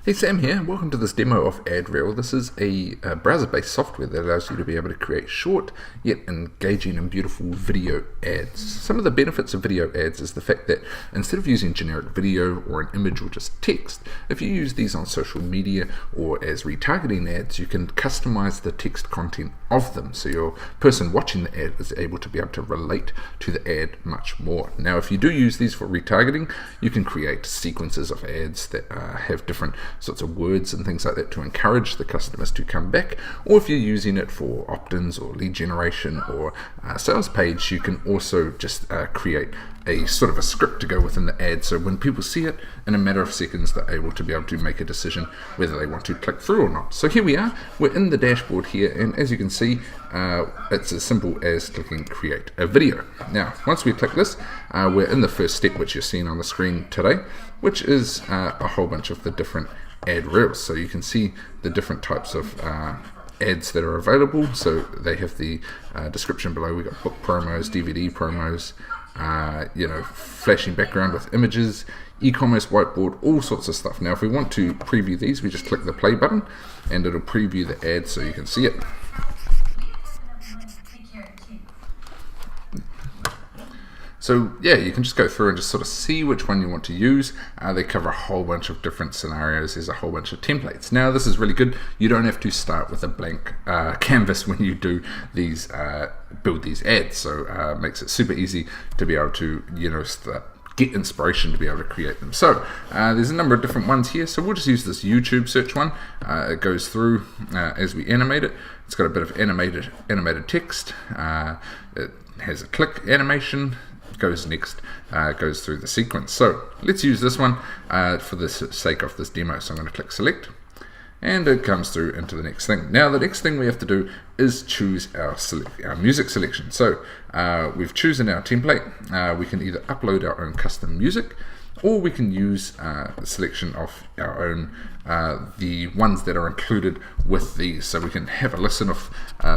Hey, Sam here. Welcome to this demo of AdReel. This is a browser-based software that allows you to be able to create short yet engaging and beautiful video ads. Some of the benefits of video ads is the fact that instead of using generic video or an image or just text, if you use these on social media or as retargeting ads, you can customize the text content of them so your person watching the ad is able to be able to relate to the ad much more. Now, if you do use these for retargeting, you can create sequences of ads that have different sorts of words and things like that to encourage the customers to come back. Or if you're using it for opt-ins or lead generation or sales page, you can also just create a sort of a script to go within the ad, so when people see it, in a matter of seconds they're able to be able to make a decision whether they want to click through or not. So here we are, we're in the dashboard here, and as you can see, it's as simple as clicking create a video. Now once we click this, we're in the first step which you're seeing on the screen today, which is a whole bunch of the different ad reels. So you can see the different types of ads that are available. So they have the description below. We've got book promos, DVD promos, flashing background with images, e-commerce whiteboard, all sorts of stuff. Now if we want to preview these, we just click the play button and it'll preview the ad so you can see it. So yeah, you can just go through and just sort of see which one you want to use. They cover a whole bunch of different scenarios. There's a whole bunch of templates. Now this is really good. You don't have to start with a blank canvas when you do these, build these ads. So it makes it super easy to be able to, get inspiration to be able to create them. So there's a number of different ones here. So we'll just use this YouTube search one. It goes through as we animate it. It's got a bit of animated text. It has a click animation. Goes next, goes through the sequence. So let's use this one for the sake of this demo. So I'm going to click select, and it comes through into the next thing. Now the next thing we have to do is choose our music selection. So we've chosen our template. We can either upload our own custom music, or we can use a selection of our own, the ones that are included with these. So we can have a listen of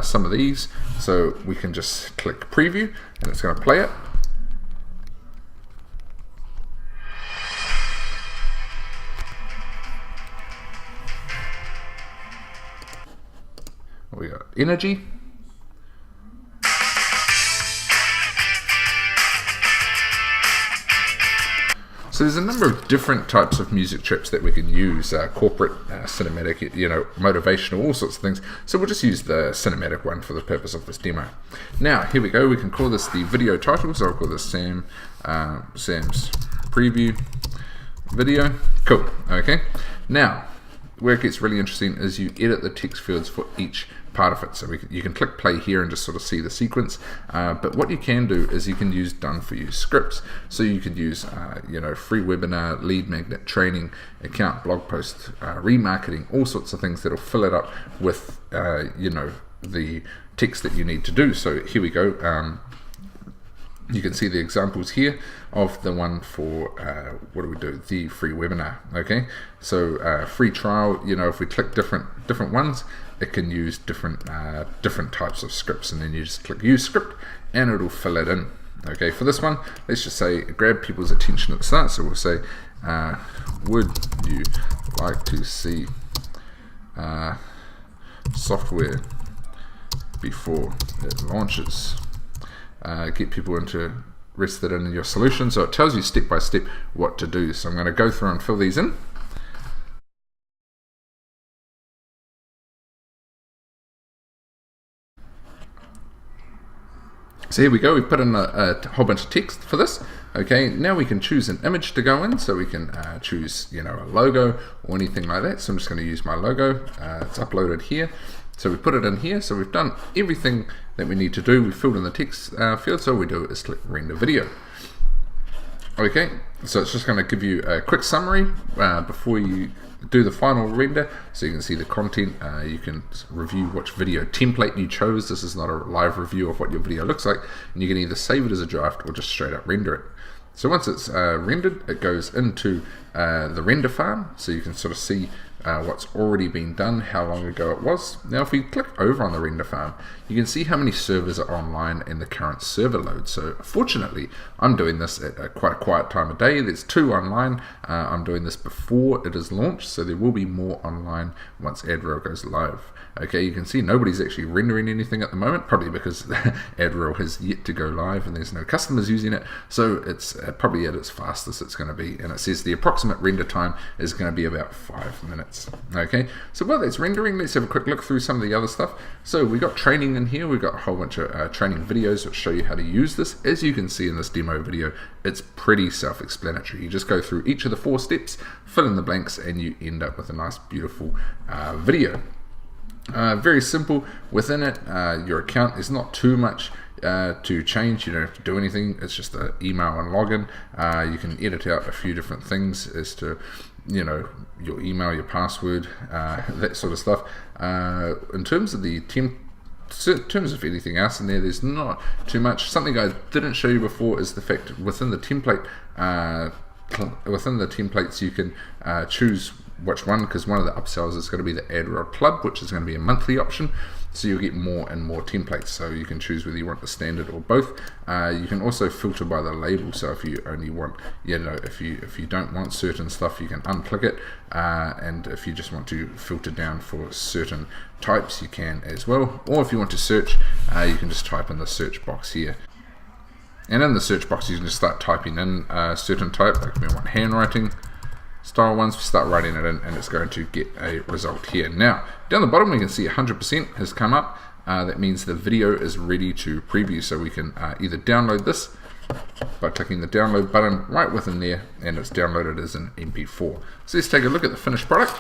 some of these. So we can just click preview, and it's going to play it. We got energy. So there's a number of different types of music trips that we can use, corporate, cinematic, motivational, all sorts of things. So we'll just use the cinematic one for the purpose of this demo. Now here we go. We can call this the video title. So I'll call this Sam's preview video. Cool. Okay. Now where it gets really interesting is you edit the text fields for each part of it. So you can click play here and just sort of see the sequence. But what you can do is you can use done for you scripts. So you could use free webinar, lead magnet, training, account, blog post, remarketing, all sorts of things that'll fill it up with the text that you need to do. So here we go. You can see the examples here of the one for, what do we do? The free webinar, okay? So free trial, if we click different ones, it can use different types of scripts, and then you just click use script and it'll fill it in. Okay, for this one, let's just say grab people's attention at the start. So we'll say, would you like to see software before it launches? Get people interested in your solution. So it tells you step by step what to do. So I'm going to go through and fill these in. So here we go, we put in a whole bunch of text for this. Okay, now we can choose an image to go in, so we can choose a logo or anything like that. So I'm just going to use my logo. It's uploaded here. So we put it in here, so we've done everything that we need to do. We filled in the text field, so all we do is click render video. Okay, so it's just going to give you a quick summary before you do the final render, so you can see the content. You can review which video template you chose. This is not a live review of what your video looks like, and you can either save it as a draft or just straight up render it. So once it's rendered, it goes into the render farm, so you can sort of see what's already been done, how long ago it was. Now if we click over on the render farm, you can see how many servers are online in the current server load. So fortunately, I'm doing this at quite a quiet time of day. There's 2 online. I'm doing this before it is launched, so there will be more online once AdReel goes live. Okay, you can see nobody's actually rendering anything at the moment, probably because AdReel has yet to go live and there's no customers using it, so it's probably at its fastest it's going to be, and it says the approximate render time is going to be about 5 minutes. Okay, so while that's rendering, let's have a quick look through some of the other stuff. So we got training in here, we've got a whole bunch of training videos that show you how to use this. As you can see in this demo video, it's pretty self-explanatory. You just go through each of the 4 steps, fill in the blanks, and you end up with a nice beautiful video. Very simple. Within it, your account is not too much to change. You don't have to do anything. It's just an email and login. You can edit out a few different things as to, you know, your email, your password, that sort of stuff. In terms of anything else in there, there's not too much. Something I didn't show you before is the fact within the template, within the templates you can choose which one, because one of the upsells is going to be the AdReel Club, which is going to be a monthly option, so you'll get more and more templates, so you can choose whether you want the standard or both. You can also filter by the label, so if you only want, you know, if you don't want certain stuff, you can unclick it, and if you just want to filter down for certain types, you can as well. Or if you want to search, you can just type in the search box here. And in the search box, you can just start typing in a certain type, like if you want handwriting style ones, start writing it in, and it's going to get a result here. Now, down the bottom, we can see 100% has come up. That means the video is ready to preview, so we can either download this by clicking the download button right within there, and it's downloaded as an MP4. So let's take a look at the finished product.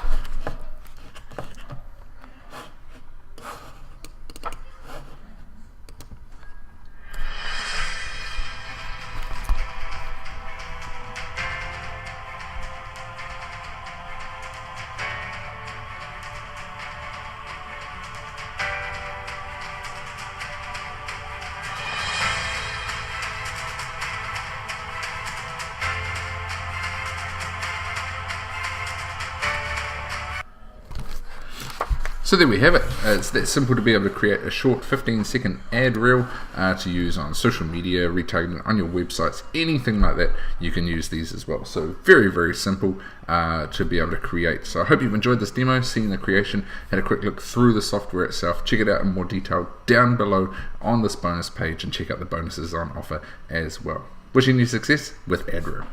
So there we have it. It's that simple to be able to create a short 15-second ad reel to use on social media, retargeting on your websites, anything like that. You can use these as well. So very, very simple to be able to create. So I hope you've enjoyed this demo, seen the creation, had a quick look through the software itself. Check it out in more detail down below on this bonus page, and check out the bonuses on offer as well. Wishing you success with AdReel.